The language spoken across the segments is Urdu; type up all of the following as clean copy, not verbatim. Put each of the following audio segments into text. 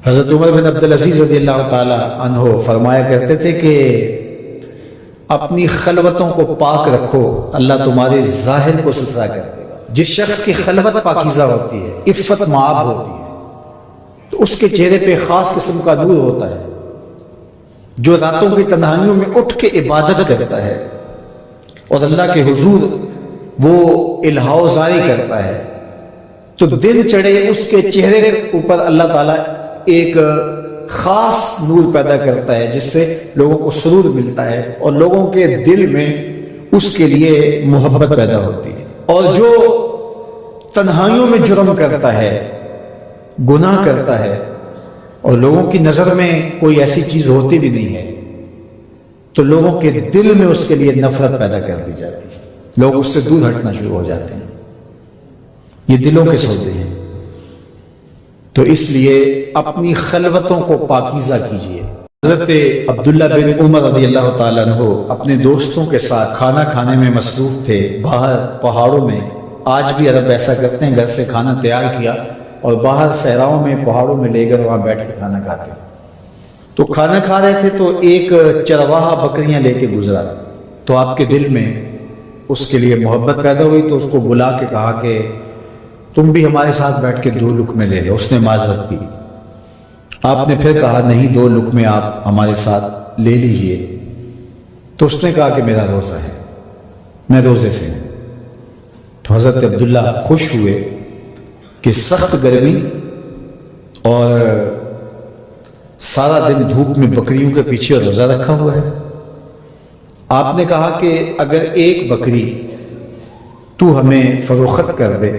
حضرت عمر بن عبدالعزیز رضی اللہ تعالی عنہ فرمایا کرتے تھے کہ اپنی خلوتوں کو پاک رکھو، اللہ تمہارے ظاہر کو ستھرا کر دے گا۔ جس شخص کی خلوت پاکیزہ ہوتی ہے، عفت مآب ہوتی ہے، تو اس کے چہرے پہ خاص قسم کا نور ہوتا ہے۔ جو راتوں کی تنہائیوں میں اٹھ کے عبادت کرتا ہے اور اللہ کے حضور وہ الہا زاری کرتا ہے، تو دن چڑھے اس کے چہرے کے اوپر اللہ تعالیٰ ایک خاص نور پیدا کرتا ہے، جس سے لوگوں کو سرور ملتا ہے اور لوگوں کے دل میں اس کے لیے محبت پیدا ہوتی ہے۔ اور جو تنہائیوں میں جرم کرتا ہے، گناہ کرتا ہے، اور لوگوں کی نظر میں کوئی ایسی چیز ہوتی بھی نہیں ہے، تو لوگوں کے دل میں اس کے لیے نفرت پیدا کر دی جاتی ہے، لوگ اس سے دور ہٹنا شروع ہو جاتے ہیں۔ یہ دلوں کے سودے ہیں۔ تو اس لیے اپنی خلوتوں کو پاکیزہ کیجیے۔ حضرت عبداللہ بن عمر رضی اللہ تعالیٰ عنہ اپنے دوستوں کے ساتھ کھانا کھانے میں مصروف تھے، باہر پہاڑوں میں۔ آج بھی عرب ایسا کرتے ہیں، گھر سے کھانا تیار کیا اور باہر صحراؤں میں پہاڑوں میں لے کر وہاں بیٹھ کے کھانا کھاتے ہیں۔ تو کھانا کھا رہے تھے تو ایک چرواہا بکریاں لے کے گزرا، تو آپ کے دل میں اس کے لیے محبت پیدا ہوئی، تو اس کو بلا کے کہا کہ تم بھی ہمارے ساتھ بیٹھ کے 2 لقمے لے لو۔ اس نے معذرت کی۔ آپ نے پھر کہا نہیں، 2 لقمے آپ ہمارے ساتھ لے لیجئے۔ تو اس نے کہا کہ میرا روزہ ہے، میں روزے سے ہوں۔ تو حضرت عبداللہ خوش ہوئے کہ سخت گرمی اور سارا دن دھوپ میں بکریوں کے پیچھے روزہ رکھا ہوا ہے۔ آپ نے کہا کہ اگر ایک بکری تو ہمیں فروخت کر دے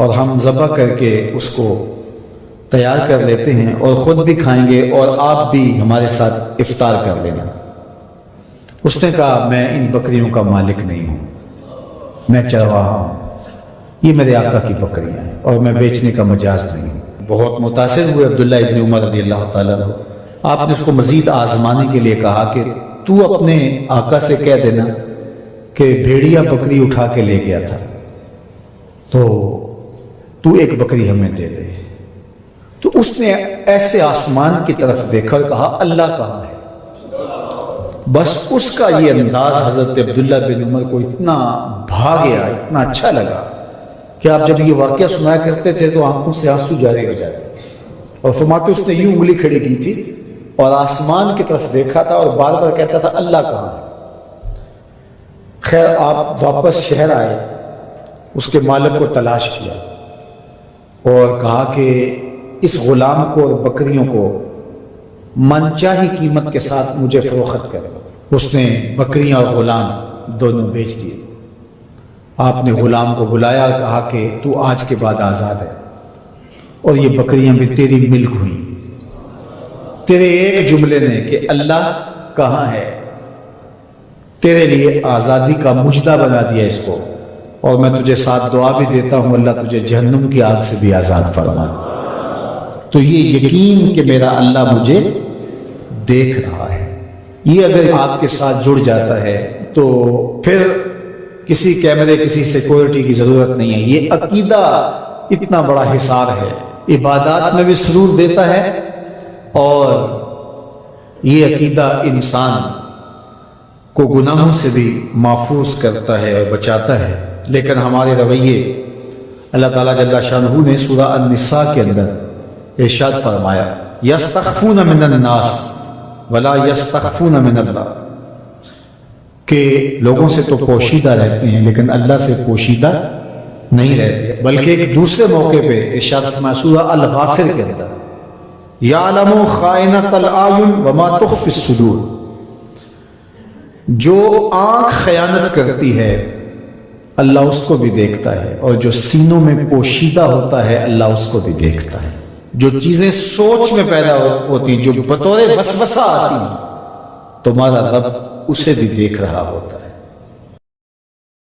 اور ہم ذبح کر کے اس کو تیار کر لیتے ہیں اور خود بھی کھائیں گے اور آپ بھی ہمارے ساتھ افطار کر لینا۔ اس نے کہا میں ان بکریوں کا مالک نہیں ہوں، میں چرواہا ہوں، یہ میرے آقا کی بکریاں ہیں اور میں بیچنے کا مجاز نہیں ہوں۔ بہت متاثر ہوئے عبداللہ ابن عمر رضی اللہ تعالیٰ عنہ۔ آپ نے اس کو مزید آزمانے کے لیے کہا کہ تو اپنے آقا سے کہہ دینا کہ بھیڑیا بکری اٹھا کے لے گیا تھا، تو ایک بکری ہمیں دے دے۔ تو اس نے ایسے آسمان کی طرف دیکھا اور کہا اللہ کہاں ہے؟ بس اس کا یہ انداز حضرت عبداللہ بن عمر کو اتنا بھا گیا، اتنا اچھا لگا کہ آپ جب یہ واقعہ سنایا کرتے تھے تو آنکھوں سے آنسو جاری ہو جاتے، اور فرماتے اس نے یوں انگلی کھڑی کی تھی اور آسمان کی طرف دیکھا تھا اور بار بار کہتا تھا اللہ کہاں ہے؟ خیر آپ واپس شہر آئے، اس کے مالک کو تلاش کیا اور کہا کہ اس غلام کو اور بکریوں کو منچاہی قیمت کے ساتھ مجھے فروخت کر دو۔ اس نے بکریاں اور غلام دونوں بیچ دیے۔ آپ نے غلام کو بلایا اور کہا کہ تو آج کے بعد آزاد ہے اور یہ بکریاں بھی تیری ملک ہوئیں، تیرے ایک جملے نے کہ اللہ کہاں ہے تیرے لیے آزادی کا مجدہ بنا دیا اس کو، اور میں تجھے ساتھ دعا بھی دیتا ہوں اللہ تجھے جہنم کی آگ سے بھی آزاد فرما۔ تو یہ یقین کہ میرا اللہ مجھے دیکھ رہا ہے، یہ اگر آپ کے ساتھ جڑ جاتا ہے تو پھر کسی کیمرے کسی سیکورٹی کی ضرورت نہیں ہے۔ یہ عقیدہ اتنا بڑا حصار ہے، عبادات میں بھی سرور دیتا ہے، اور یہ عقیدہ انسان کو گناہوں سے بھی محفوظ کرتا ہے اور بچاتا ہے۔ لیکن ہمارے رویے، اللہ تعالیٰ جل شانہ نے سورہ النساء کے اندر ارشاد فرمایا یستخفون من الناس ولا یستخفون من اللہ، کہ لوگوں سے تو پوشیدہ رہتے ہیں لیکن اللہ سے پوشیدہ نہیں رہتے۔ بلکہ ایک دوسرے موقع پہ ارشاد فرمایا سورہ الغافر کے اندر یعلم خائنۃ الاعین وما تخفی الصدور، جو آنکھ خیانت کرتی ہے اللہ اس کو بھی دیکھتا ہے، اور جو سینوں میں پوشیدہ ہوتا ہے اللہ اس کو بھی دیکھتا ہے۔ جو چیزیں سوچ میں پیدا ہوتی، جو بطور وسوسہ آتی، تمہارا رب اسے بھی دیکھ رہا ہوتا ہے۔